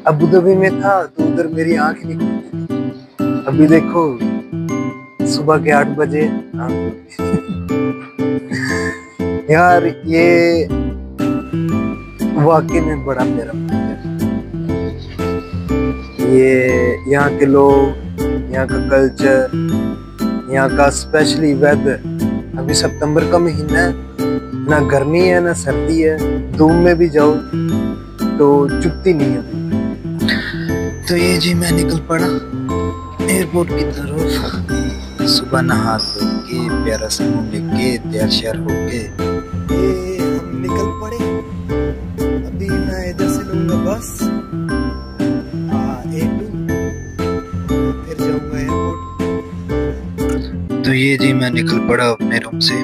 Abu Dhabi में था तो उधर मेरी आंख ही नहीं खुलती थी। अभी देखो सुबह के 8 बजे आंख खुल गई। यार ये वाकई में बड़ा प्यारा मंदिर है। ये यहाँ के लोग, यहाँ का कल्चर, यहाँ का स्पेशली वेदर। अभी सितंबर का महीना है, ना गर्मी है ना सर्दी है, धूप में भी जाओ तो चुभती नहीं है। तो ये जी मैं निकल पड़ा एयरपोर्ट की तरफ। सुबह नहा धो के प्यारा सा मुंह लेके तैयार श्यार होके ये हम निकल पड़े। अभी मैं इधर से लूंगा बस A2, फिर जाऊंगा एयरपोर्ट। तो ये जी मैं निकल पड़ा अपने रूम से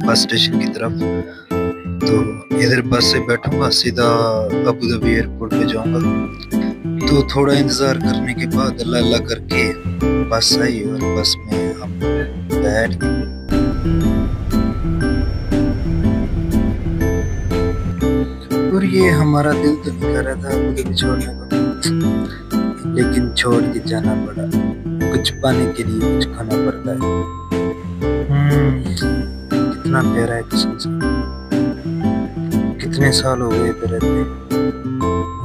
बस स्टेशन की तरफ। तो इधर बस से बैठूंगा, सीधा अबू धाबी एयरपोर्ट पे जाऊंगा। तो थोड़ा इंतजार करने के बाद अल्लाह अल्लाह करके बस आई और बस में हम बैठ गए। और ये हमारा दिल तो नहीं कर रहा था अबू धाबी छोड़ने को, लेकिन छोड़ के जाना पड़ा। कुछ पाने के लिए कुछ खाना पड़ता है। कितना प्यारा है कसम से। कितने साल हो गए इधर रहते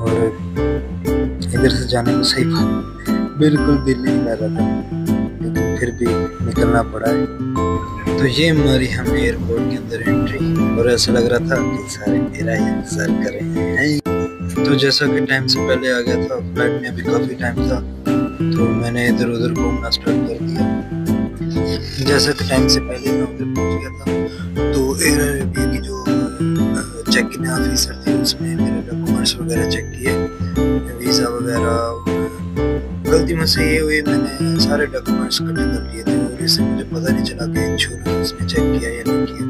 और इधर से जाने को सही बिल्कुल दिल नहीं कर रहा था, लेकिन फिर भी निकलना पड़ा है। तो ये हमारी हमने एयरपोर्ट के अंदर एंट्री, और ऐसा लग रहा था कि सारे मेरा ही इंतजार कर रहे हैं। तो जैसा कि टाइम से पहले आ गया था, फ्लाइट में अभी काफ़ी टाइम था, तो मैंने इधर उधर घूमना स्टार्ट कर दिया। जैसा कि टाइम से पहले मैं उधर पहुंच गया था, तो एयर अरेबिया की जो चेक इन ऑफिसर थे उसने मेरे डॉक्यूमेंट्स वगैरह चेक किए, वीज़ा वगैरह। गलती मुझसे ये हुई, मैंने सारे डॉक्यूमेंट्स इकट्ठे कर लिए थे और इससे मुझे पता नहीं चला कि इंश्योरेंस ने चेक किया या नहीं किया।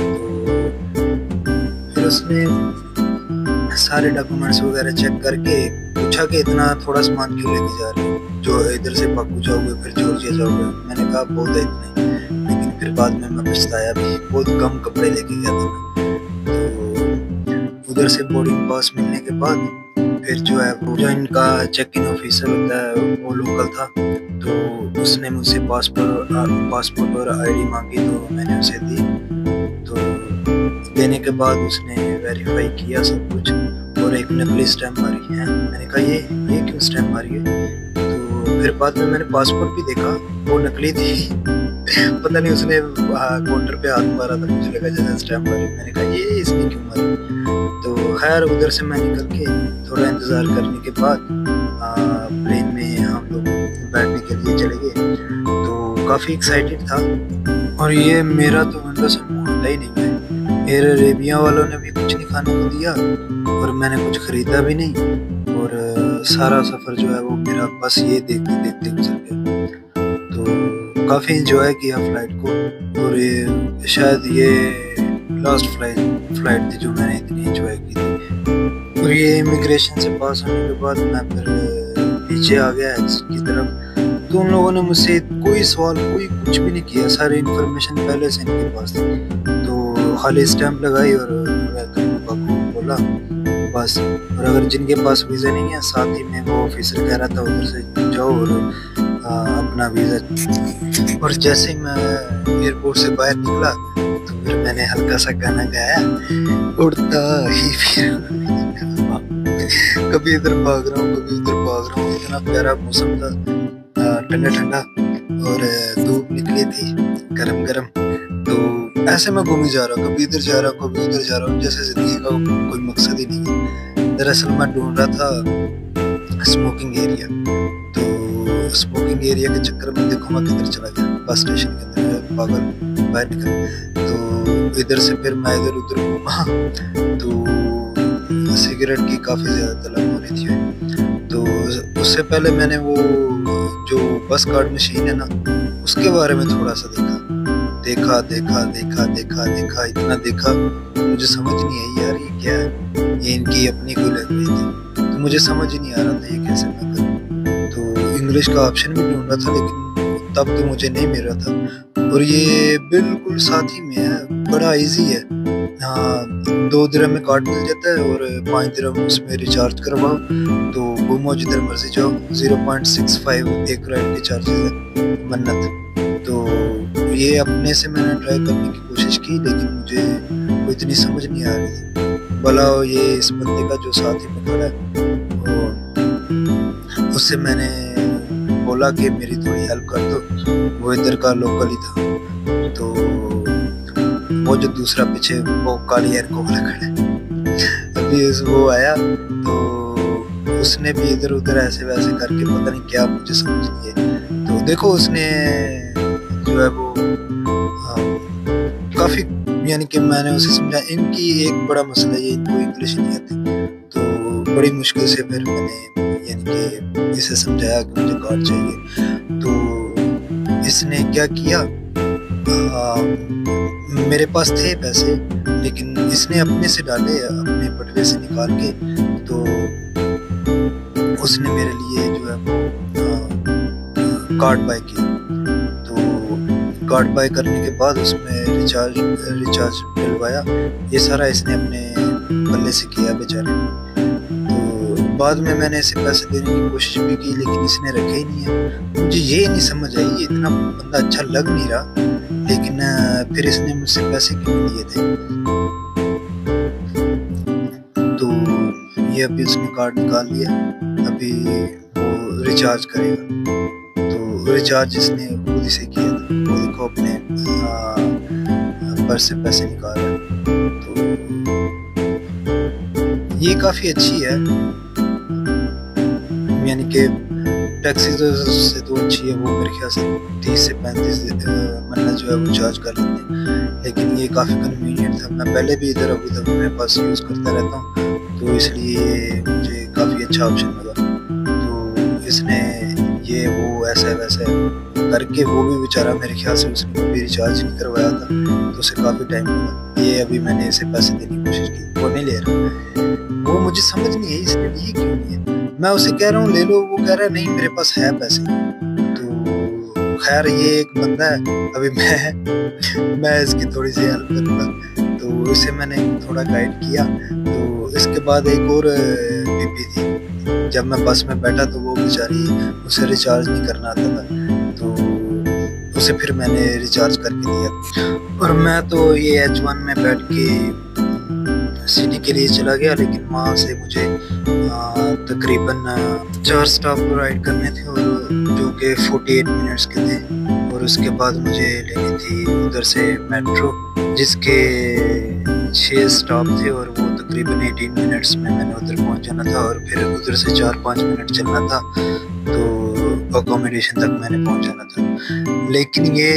तो फिर उसने सारे डॉक्यूमेंट्स वगैरह चेक करके पूछा कि इतना थोड़ा सामान क्यों लेके जा रहे हो, जो इधर से बाकू जाओगे फिर जॉर्जिया जाओगे। मैंने कहा बहुत है इतने, लेकिन फिर बाद में मैं पछताया भी, बहुत कम कपड़े लेके गया था मैं। तो उधर से बोर्डिंग पास मिलने के बाद फिर जो है वो जो इनका चेक इन ऑफिसर होता है वो लोकल था, तो उसने मुझसे पासपोर्ट और आईडी मांगी, तो मैंने उसे दी। तो देने के बाद उसने वेरीफाई किया सब कुछ और एक नकली स्टैम्प मारी है। मैंने कहा ये क्यों स्टैम्प मारी है? तो फिर बाद में मैंने पासपोर्ट भी देखा, वो नकली थी। पता नहीं उसने काउंटर पे हाथ मारा था, मुझे लगा जैसे स्टैम्प मारी। मैंने कहा ये इसने क्यों मारी? तो खैर उधर से मैं निकल के थोड़ा इंतज़ार करने के बाद प्लेन में हम लोग बैठने के लिए चले गए। तो काफ़ी एक्साइटेड था, और ये मेरा तो विंडो से मुँह हटा ही नहीं है। एयर अरेबिया वालों ने भी कुछ नहीं खाने को दिया और मैंने कुछ ख़रीदा भी नहीं, और सारा सफ़र जो है वो मेरा बस ये देखते देखते गुजर गया। तो काफ़ी इंजॉय किया फ़्लाइट को, और ये शायद ये लास्ट फ्लाइट थी जो मैंने इतनी एंजॉय की थी। और ये इमिग्रेशन से पास होने के बाद मैं फिर नीचे आ गया एग्जिट की तरफ। तो उन लोगों ने मुझसे कोई सवाल कोई कुछ भी नहीं किया, सारी इन्फॉर्मेशन पहले से इनके पास थी। तो खाली स्टैंप लगाई और वेलकम को बोला बस। और अगर जिनके पास वीज़ा नहीं है, साथ ही में वो ऑफिसर कह रहा था उधर से जाओ और अपना वीज़ा। और जैसे मैं एयरपोर्ट से बाहर निकला तो फिर मैंने हल्का सा गाना गाया, उड़ता ही फिर कभी इधर भाग रहा हूँ कभी उधर भाग रहा हूँ। इतना प्यारा मौसम था, ठंडा ठंडा, और धूप निकली थी गरम गरम। तो ऐसे मैं घूमी जा रहा हूँ, कभी इधर जा रहा हूँ कभी उधर जा रहा हूँ, जैसे जिंदगी का कोई मकसद ही नहीं है। दरअसल मैं ढूंढ रहा था स्मोकिंग एरिया, तो स्मोकिंग एरिया के चक्कर में देखो मैं किधर चला गया, बस स्टेशन के अंदर पागल बाहर निकल। तो इधर से फिर मैं इधर उधर घूमा, तो सिगरेट की काफ़ी ज़्यादा तलब हो रही थी। तो उससे पहले मैंने वो जो बस कार्ड मशीन है ना, उसके बारे में थोड़ा सा देखा, इतना देखा मुझे समझ नहीं आई यार ये क्या है, ये इनकी अपनी कोई लैंग्वेज थी। तो मुझे समझ ही नहीं आ रहा था ये कैसे मैं करूँ। तो इंग्लिश का ऑप्शन भी ढूंढ रहा था, लेकिन तब तो मुझे नहीं मिल रहा था। और ये बिल्कुल साथ ही में है, बड़ा इजी है। हाँ, 2 दिरहम में कार्ड मिल जाता है और 5 दिरहम उसमें रिचार्ज करवाओ तो घूमो जिधर मर्जी जाओ। 0.65 एक राइड के चार्जेस है मन्नत। तो ये अपने से मैंने ट्राई करने की कोशिश की, लेकिन मुझे कोई इतनी समझ नहीं आ रही थी। भला ये इस बंदे का जो साथी में खड़ा है उससे मैंने बोला कि मेरी थोड़ी हेल्प कर दो। वो इधर का लोकल ही था। तो वो जो दूसरा पीछे वो काली एयर को वाला खड़ा है, अभी वो आया तो उसने भी इधर उधर ऐसे वैसे करके पता नहीं क्या मुझे समझ नहीं है। तो देखो उसने जो है वो काफी यानी कि मैंने उसे समझा इनकी एक बड़ा मसला है, इनको इंग्लिश नहीं आती। तो बड़ी मुश्किल से फिर मैंने यानी कि इसे समझाया कि मुझे कार्ड चाहिए। तो इसने क्या किया, मेरे पास थे पैसे लेकिन इसने अपने से डाले, अपने बटवे से निकाल के। तो उसने मेरे लिए जो है वो कार्ड बाय किया। तो कार्ड बाय करने के बाद उसमें रिचार्ज डलवाया। ये सारा इसने अपने पल्ले से किया बेचारे ने। तो बाद में मैंने इसे पैसे देने की कोशिश भी की लेकिन इसने रखे ही नहीं है। मुझे ये नहीं समझ आई, इतना बंदा अच्छा लग नहीं रहा, लेकिन फिर इसने मुझसे पैसे क्यों लिए थे। तो ये अभी उसने कार्ड निकाल लिया, अभी वो रिचार्ज करेगा। तो रिचार्ज इसने खुद ही से किया था। वो देखो अपने पर्स से पैसे निकाल रहा है। तो ये काफ़ी अच्छी है, यानी कि टैक्सी से तो अच्छी है। वो मेरे ख्याल से 30 से 35 महीना जो है वो चार्ज कर लेते हैं, लेकिन ये काफ़ी कन्वीनियंट था। मैं पहले भी इधर अभी तक मेरे पास यूज़ करता रहता हूँ, तो इसलिए मुझे काफ़ी अच्छा ऑप्शन लगा। तो इसने ये वो ऐसा वैसा करके, वो भी बेचारा मेरे ख्याल से उसने कभी रिचार्ज नहीं करवाया था, तो उसे काफ़ी टाइम लगा। ये अभी मैंने इसे पैसे देने की कोशिश की, वो नहीं ले रहा। वो मुझे समझ नहीं है इसने लिए क्यों नहीं है। मैं उसे कह रहा हूँ ले लो, वो कह रहा है नहीं मेरे पास है पैसे। तो खैर ये एक बंदा है, अभी मैं इसकी थोड़ी सी हेल्प करूँगा। तो इसे मैंने थोड़ा गाइड किया। तो इसके बाद एक और बीबी थी, जब मैं बस में बैठा तो वो बेचारी, उसे रिचार्ज नहीं करना आता था, तो उसे फिर मैंने रिचार्ज करके दिया। और मैं तो ये H1 में बैठ के सिटी के लिए चला गया, लेकिन वहाँ से मुझे तकरीबन 4 स्टॉप राइड करने थे, और जो कि 48 मिनट्स के थे। और उसके बाद मुझे लेनी थी उधर से मेट्रो, जिसके 6 स्टॉप थे, और वो तकरीबन 18 मिनट्स में मैंने उधर पहुँच जाना था। और फिर उधर से 4-5 मिनट चलना था, तो अकोमोडेशन तक मैंने पहुँच जाना था। लेकिन ये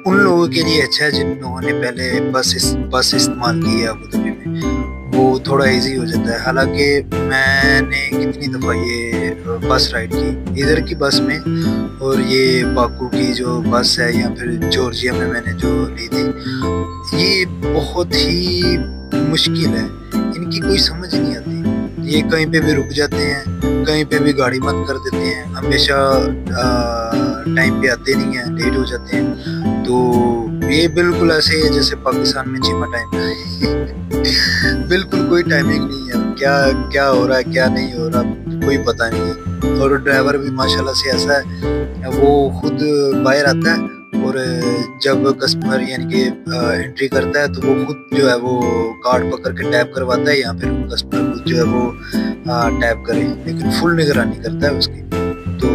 उन लोगों के लिए अच्छा है जिन लोगों ने पहले बस इस्तेमाल की है अबू धाबी में, वो थोड़ा इजी हो जाता है। हालांकि मैंने कितनी दफ़ा ये बस राइड की इधर की बस में, और ये बाकू की जो बस है या फिर जॉर्जिया में मैंने जो ली थी, ये बहुत ही मुश्किल है। इनकी कोई समझ नहीं आती। ये कहीं पे भी रुक जाते हैं, कहीं पे भी गाड़ी बंद कर देते हैं, हमेशा टाइम पे आते नहीं हैं, लेट हो जाते हैं। तो ये बिल्कुल ऐसे है जैसे पाकिस्तान में चीमा टाइम बिल्कुल कोई टाइमिंग नहीं है, क्या क्या हो रहा है क्या नहीं हो रहा कोई पता नहीं है। और ड्राइवर भी माशाल्लाह से ऐसा है, वो खुद बाहर आता है, और जब कस्टमर यानी कि एंट्री करता है तो वो खुद जो है वो कार्ड पकड़ के टैप करवाता है, या फिर कस्टमर खुद जो है वो टैप करे, लेकिन फुल निगरानी करता है उसकी। तो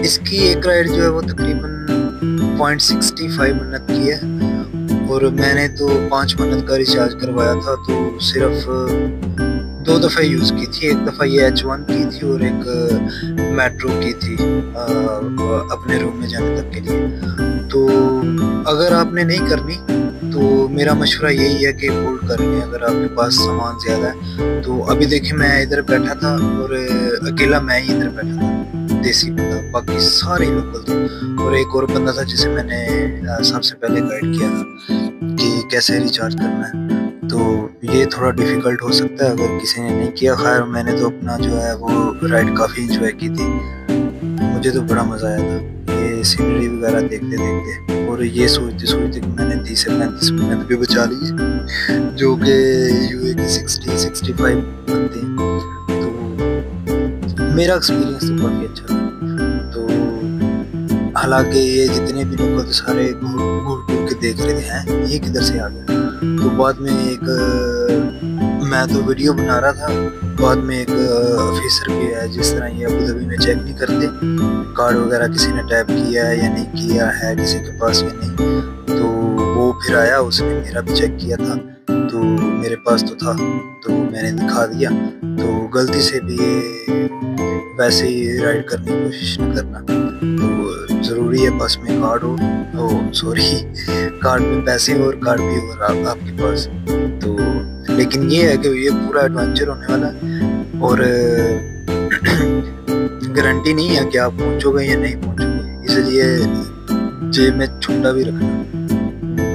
इसकी एक राइड जो है वो तकरीबन 0.65 मिनट की है, और मैंने तो 5 मिनट का रिचार्ज करवाया था, तो सिर्फ 2 दफ़ा यूज़ की थी। एक दफ़ा ये H1 की थी और एक मेट्रो की थी अपने रूम में जाने तक के लिए। तो अगर आपने नहीं करनी तो मेरा मशवरा यही है कि होल्ड कर लें अगर आपके पास सामान ज़्यादा है। तो अभी देखिए मैं इधर बैठा था और अकेला मैं ही इधर बैठा था, देसी बंदा, बाकी सारे लोकल थे। और एक और बंदा था जिसे मैंने सबसे पहले गाइड किया था कि कैसे रिचार्ज करना है। तो ये थोड़ा डिफ़िकल्ट हो सकता है अगर किसी ने नहीं किया। खैर मैंने तो अपना जो है वो राइड काफ़ी इंजॉय की थी, मुझे तो बड़ा मज़ा आया था। ये सीनरी वगैरह देखते देखते, और ये सोचते सोचते कि मैंने 30 से 35 मिनट भी बचा लिए, जो कि यूए की 60-65 बनते हैं। तो मेरा एक्सपीरियंस तो काफ़ी अच्छा था। तो हालांकि ये जितने भी लोग तो सारे घूर के देख रहे थे, हैं ये किधर से आ गया। तो बाद में मैं तो वीडियो बना रहा था, बाद में एक ऑफिसर भी है, जिस तरह ये अबू धाबी में चेक नहीं करते कार्ड वगैरह किसी ने टैप किया है या नहीं किया है किसी के पास या नहीं, तो वो फिर आया, उसने मेरा भी चेक किया था, तो मेरे पास तो था, तो मैंने दिखा दिया। तो गलती से भी वैसे ही राइड करने की कोशिश न करना। तो ज़रूरी है बस में कार्ड हो, कार्ड में पैसे हो और कार्ड भी हो आपके पास। तो लेकिन ये है कि ये पूरा एडवेंचर होने वाला है, और गारंटी नहीं है कि आप पहुंचोगे या नहीं पहुंचोगे, इसलिए जेब में छुट्टा भी रखना,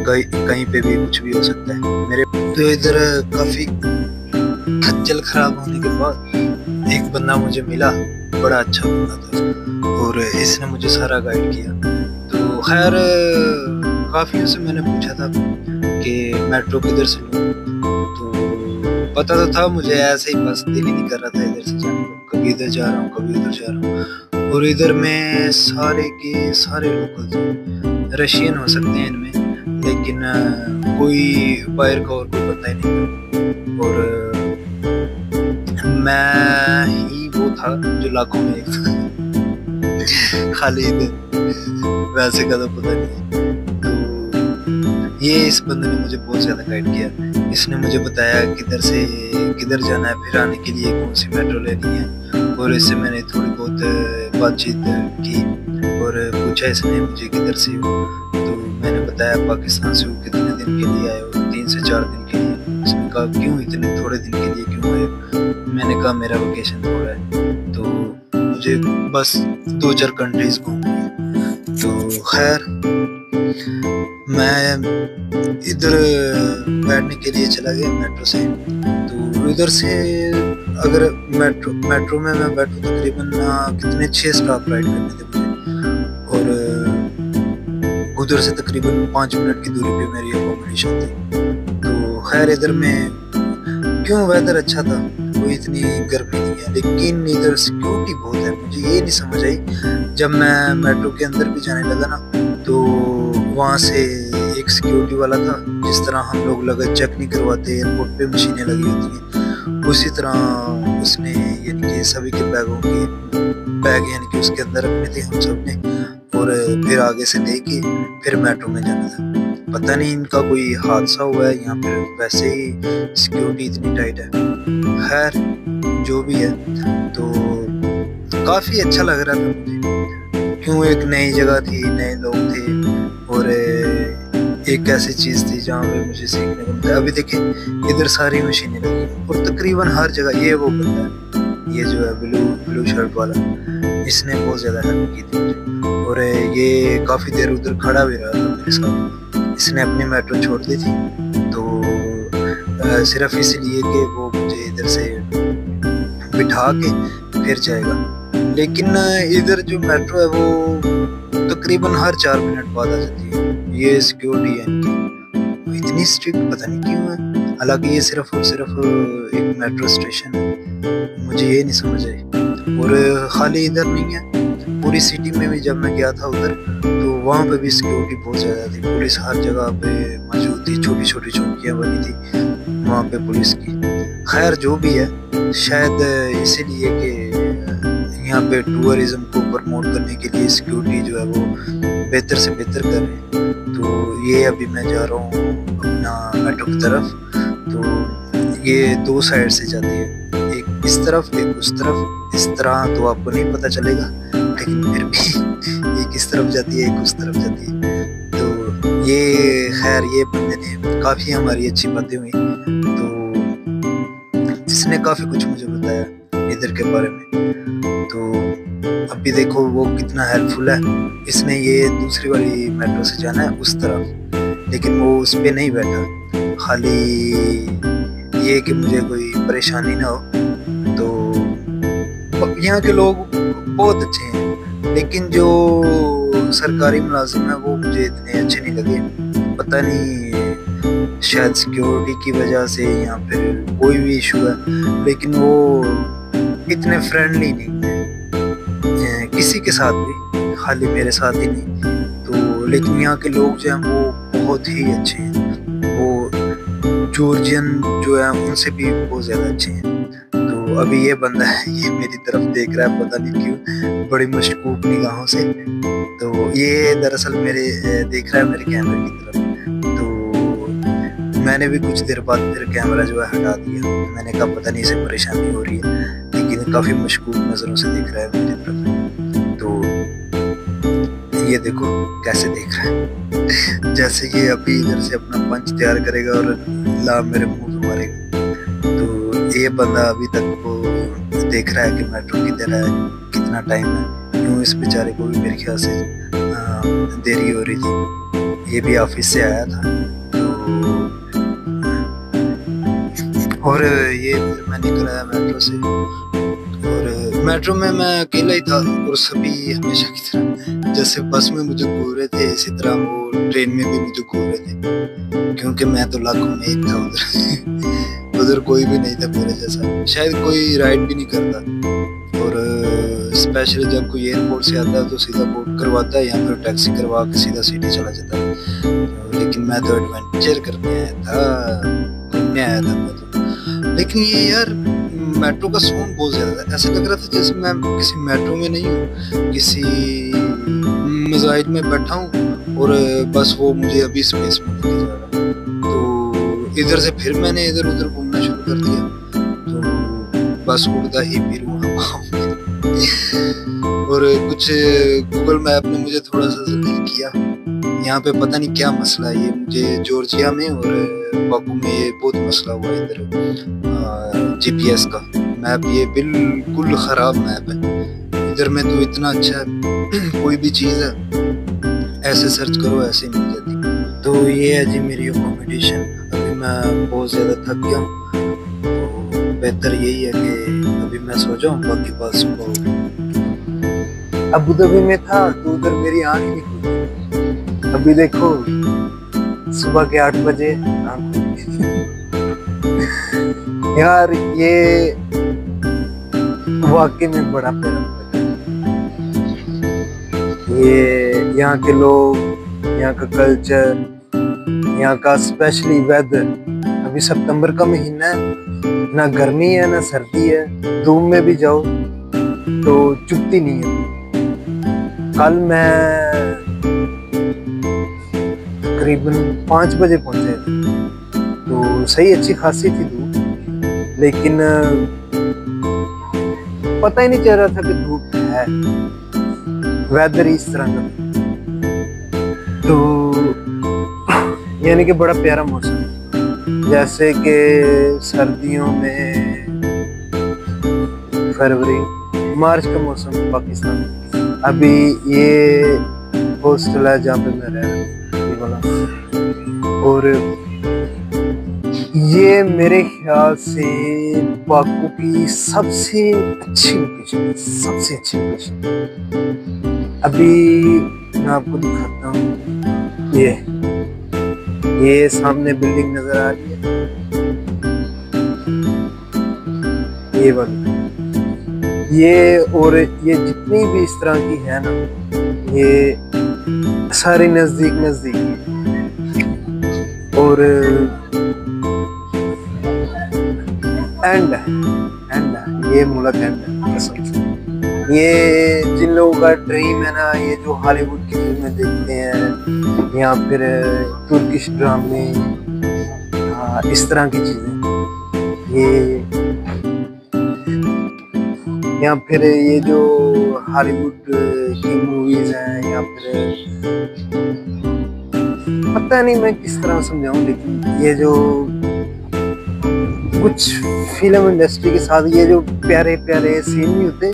कहीं पे भी कुछ भी हो सकता है। मेरे तो इधर काफ़ी खज्जल खराब होने के बाद एक बंदा मुझे मिला, बड़ा अच्छा बंदा था, और इसने मुझे सारा गाइड किया। तो खैर काफ़ियों से मैंने पूछा था कि मेट्रो किधर से लूँ, तो पता तो था मुझे, ऐसे ही बस दिल ही नहीं कर रहा था इधर से जाने को, कभी इधर जा रहा हूँ कभी उधर जा रहा हूँ। और इधर में सारे के सारे लोकल थे, रशियन हो सकते हैं इनमें, लेकिन कोई बाहर का और कोई पता ही नहीं। और मैं ही वो था जो लाखों में एक था, खाली इधर, वैसे का तो पता नहीं। तो ये इस बंदे ने मुझे बहुत ज़्यादा गाइड किया, इसने मुझे बताया किधर जाना है, फिर आने के लिए कौन सी मेट्रो लेनी है, और इससे मैंने थोड़ी बहुत बातचीत की और पूछा इसने मुझे किधर से हो। तो मैंने बताया पाकिस्तान से हो, कितने दिन के लिए आए हो, 3 से 4 दिन के लिए। इसने कहा क्यों इतने थोड़े दिन के लिए क्यों आए? मैंने कहा मेरा वेकेशन थोड़ा है, तो मुझे बस 2-4 कंट्रीज घूमनी है। तो खैर मैं इधर बैठने के लिए चला गया मेट्रो से। तो इधर से अगर मेट्रो में मैं बैठूं तकरीबन कितने 6 स्टॉप राइड करने थे मुझे, और उधर से तकरीबन 5 मिनट की दूरी पे मेरी अकोमोडेशन थी। तो खैर इधर में क्यों वेदर अच्छा था, कोई इतनी गर्मी नहीं है, लेकिन इधर सिक्योरिटी बहुत है। मुझे ये नहीं समझ आई, जब मैं मेट्रो के अंदर भी जाने लगा ना, तो वहाँ से एक सिक्योरिटी वाला था, जिस तरह हम लोग लगेज चेक नहीं करवाते, एयरपोर्ट पे मशीनें लगी होती हैं, उसी तरह उसने यानी कि सभी के बैग यानी कि उसके अंदर रखने थे हम सब ने, और फिर आगे से लेके फिर मेट्रो में जाना था। पता नहीं इनका कोई हादसा हुआ है यहाँ पर, वैसे ही सिक्योरिटी इतनी टाइट है। खैर जो भी है, तो काफ़ी अच्छा लग रहा था मुझे, क्यों एक नई जगह थी, नए लोग थे, और एक ऐसी चीज़ थी जहाँ पे मुझे सीखने को मिला। अभी देखें इधर सारी मशीनें लगी, और तकरीबन हर जगह ये वो बंदा है, ये जो है ब्लू शर्ट वाला, इसने बहुत ज़्यादा हेल्प की थी मुझे, और ये काफ़ी देर उधर खड़ा भी रहा था मेरे साथ। इसने अपनी मेट्रो छोड़ दी थी, तो सिर्फ इसलिए कि वो मुझे इधर से बिठा के फिर जाएगा। लेकिन इधर जो मेट्रो है वो तकरीबन हर 4 मिनट बाद आ जाती है। ये सिक्योरिटी है इनकी इतनी स्ट्रिक्ट, पता नहीं क्यों है। हालांकि ये सिर्फ और सिर्फ एक मेट्रो स्टेशन है, मुझे ये नहीं समझ आई। और खाली इधर नहीं है, पूरी सिटी में भी जब मैं गया था उधर, तो वहाँ पे भी सिक्योरिटी बहुत ज़्यादा थी, पुलिस हर जगह पे मौजूद थी, छोटी छोटी चौकियाँ बनी थी वहाँ पे पुलिस की। खैर जो भी है, शायद इसीलिए कि यहाँ पे टूरिज्म को प्रमोट करने के लिए सिक्योरिटी जो है वो बेहतर से बेहतर कर रहे हैं। तो ये अभी मैं जा रहा हूँ अपना मेट्रो की तरफ, तो ये 2 साइड से जाती है, एक इस तरफ एक उस तरफ। इस तरह तो आपको नहीं पता चलेगा, लेकिन फिर भी एक इस तरफ जाती है एक उस तरफ जाती है। तो ये खैर ये बंदे ने काफ़ी हमारी अच्छी बातें हुई, तो इसने काफ़ी कुछ मुझे बताया इधर के बारे में। तो अभी देखो वो कितना हेल्पफुल है। इसने ये दूसरी वाली मेट्रो से जाना है उस तरफ, लेकिन वो उस पर नहीं बैठा, खाली ये कि मुझे कोई परेशानी ना हो। तो यहाँ के लोग बहुत अच्छे हैं, लेकिन जो सरकारी मुलाजिम है वो मुझे इतने अच्छे नहीं लगे। पता नहीं शायद सिक्योरिटी की वजह से या फिर कोई भी इशू है, लेकिन वो इतने फ्रेंडली नहीं है किसी के साथ भी, खाली मेरे साथ ही नहीं। तो लेकिन यहाँ के लोग जो हैं वो बहुत ही अच्छे हैं। वो जॉर्जियन जो है उनसे भी बहुत ज़्यादा अच्छे हैं। तो अभी ये बंदा है, ये मेरी तरफ देख रहा है, पता नहीं क्यों, बड़ी मशकूक निगाहों से। तो ये दरअसल मेरे देख रहा है मेरे कैमरे की तरफ। तो मैंने भी कुछ देर बाद फिर कैमरा जो है हटा दिया। मैंने कहा पता नहीं इसे परेशानी हो रही है, लेकिन काफ़ी मशकूक नज़रों से देख रहा है मेरी तरफ। तो ये देखो कैसे देख रहा है, जैसे ये अभी इधर से अपना पंच तैयार करेगा और ला मेरे मुंह पे मारेगा। तो ये बंदा अभी तक वो देख रहा है कि मेट्रो किधर है, कितना टाइम है। यूँ इस बेचारे को भी मेरे ख्याल से देरी हो रही थी। ये भी ऑफिस से आया था। तो और ये फिर मैं निकल आया मेट्रो से, और मेट्रो में मैं अकेला ही था, और सभी हमेशा की तरह जैसे बस में मुझे घूर रहे थे, इसी तरह वो ट्रेन में भी मुझे घूर रहे थे, क्योंकि मैं तो लाखों में एक था उधर। उधर कोई भी नहीं था मेरे जैसा, शायद कोई राइड भी नहीं करता। और स्पेशली जब कोई एयरपोर्ट से आता है तो सीधा बुक करवाता है या फिर टैक्सी करवा के सीधा सिटी चला जाता है। लेकिन मैं तो एडवेंचर करने आया था, घूमने आया था मैं तो। लेकिन ये यार मेट्रो का साउंड बहुत ज़्यादा है, ऐसा लग रहा था जैसे मैं किसी मेट्रो में नहीं हूँ, किसी मज़ाहिद में बैठा हूँ और बस वो मुझे अभी स्पेस में लेके जा रहा है। तो इधर से फिर मैंने इधर उधर घूमना शुरू कर दिया। तो बस उड़ता ही फिर और कुछ गूगल मैप ने मुझे थोड़ा सा जलील किया। यहाँ पे पता नहीं क्या मसला है, ये मुझे जॉर्जिया में और बाकू में ये बहुत मसला हुआ है इधर जीपीएस का मैप, ये बिल्कुल ख़राब मैप है। इधर में तो इतना अच्छा है, कोई भी चीज़ है ऐसे सर्च करो ऐसे मिल जाती। तो ये है जी मेरी अकोमोडेशन। अभी मैं बहुत ज़्यादा थक गया हूँ, तो बेहतर यही है कि अभी मैं सो जाऊँ, बाकी बात सुबह होगी। अबू धाबी में था तो उधर मेरी आँख नहीं खुली, अभी देखो सुबह के 8 बजे आँख खुली। यार ये वाकई में बड़ा प्यारा, ये यहाँ के लोग, यहाँ का कल्चर, यहाँ का स्पेशली वेदर। अभी सितंबर का महीना है, ना गर्मी है ना सर्दी है, धूप में भी जाओ तो चुभती नहीं है। कल मैं तकरीबन 5 बजे पहुंचे, तो सही अच्छी खासी थी धूप, लेकिन पता ही नहीं चल रहा था कि धूप है, वेदर इस तरह का। तो यानी कि बड़ा प्यारा मौसम, जैसे कि सर्दियों में फरवरी मार्च का मौसम पाकिस्तान। अभी ये हॉस्टल है जहाँ पे मैं रह रहा हूँ, और ये मेरे ख्याल से बाकू की सबसे अच्छी लोकेशन, सबसे अच्छी लोकेशन। अभी मैं आपको दिखाता हूँ, ये सामने बिल्डिंग नजर आ रही है, ये वाली, ये और ये जितनी भी इस तरह की है ना, ये सारी नजदीक नजदीक है। और एंड ये मुल्क एंड कसम से, ये जिन लोगों का ड्रीम है ना, ये जो हॉलीवुड की फिल्में देखते हैं या फिर तुर्किश ड्रामे, इस तरह की चीजें, ये या फिर ये जो हॉलीवुड की मूवीज हैं, या फिर पता नहीं मैं किस तरह समझाऊं, लेकिन ये जो कुछ फिल्म इंडस्ट्री के साथ ये जो प्यारे प्यारे सीन नहीं होते,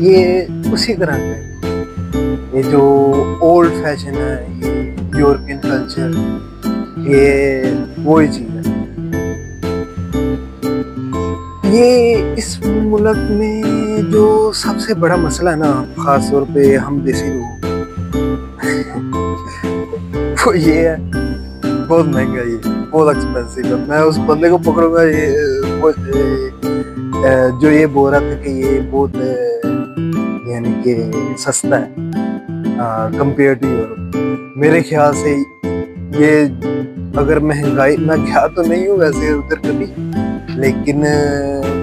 ये उसी तरह का। ये जो ओल्ड फैशन है, ये यूरोपियन कल्चर, ये वही चीज है। ये इस मुल्क में जो सबसे बड़ा मसला है ना, खास तौर पे हम देसी लोग, तो ये है, बहुत महंगा, ये बहुत एक्सपेंसिव है। मैं उस बंदे को पकड़ूंगा, जो ये बोल रहा था कि ये बहुत यानी कि सस्ता है कंपेयर टू यूरोप। मेरे ख्याल से ये, अगर महंगाई, मैं गया तो नहीं हूँ वैसे उधर कभी, लेकिन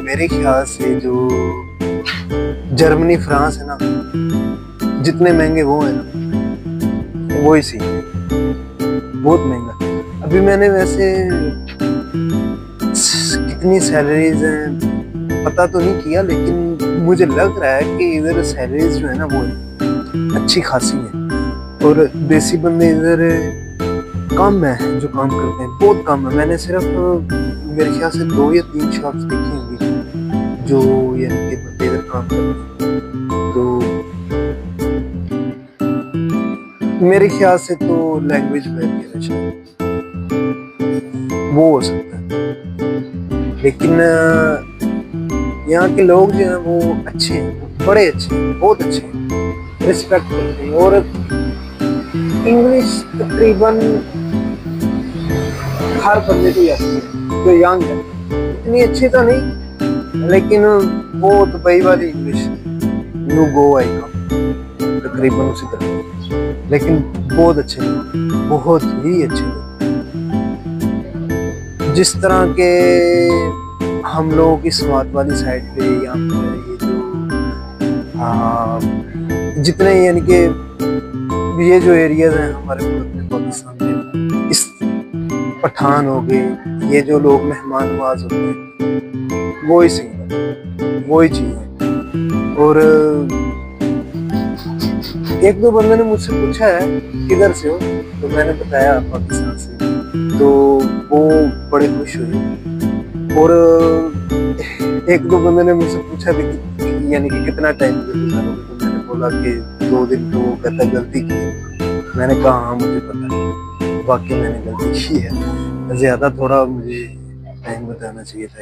मेरे ख्याल से जो जर्मनी फ्रांस है ना, जितने महंगे वो है ना, वो ही सी बहुत महंगा। अभी मैंने वैसे कितनी सैलरीज हैं पता तो नहीं किया, लेकिन मुझे लग रहा है कि इधर सैलरीज जो है ना वो अच्छी खासी है, और देसी बंदे इधर कम है जो काम करते हैं, बहुत कम है। मैंने सिर्फ मेरे ख्याल से 2 या 3 शॉप्स देखी होंगी जो यानी कि बंदे इधर काम करते हैं। तो मेरे ख्याल से तो लैंग्वेज बैरियर है शायद, वो हो सकता है। लेकिन यहाँ के लोग जो हैं वो अच्छे हैं, बड़े अच्छे हैं, बहुत अच्छे हैं, रिस्पेक्ट करते हैं। और इंग्लिश तकरीबन हर बंदे को आती है जो यंग है, इतनी अच्छी तो नहीं, लेकिन वो दुबई वाली इंग्लिश, यू गो आई कम, तकरीबन उसी तरह, लेकिन बहुत अच्छे लोग, बहुत ही अच्छे लोग। जिस तरह के हम लोगों की स्वाद वाली साइड पे या ये जो जितने यानी कि ये जो एरियाज हैं हमारे मुल्क में, पाकिस्तान में, इस पठान हो गए, ये जो लोग मेहमान नवाज होते हैं, वो ही सीन है, वो ही चीज़ है। और एक दो बंदे ने मुझसे पूछा है किधर से हो, तो मैंने बताया पाकिस्तान से, तो वो बड़े खुश हुए। और एक दो बंदे ने मुझसे पूछा भी कि यानी कि कितना टाइम गुजारोगे, तो मैंने बोला कि 2 दिन। तो वो कहता गलती की। मैंने कहा हाँ मुझे पता नहीं, वाकई मैंने गलती की है, ज़्यादा थोड़ा मुझे टाइम बताना चाहिए था।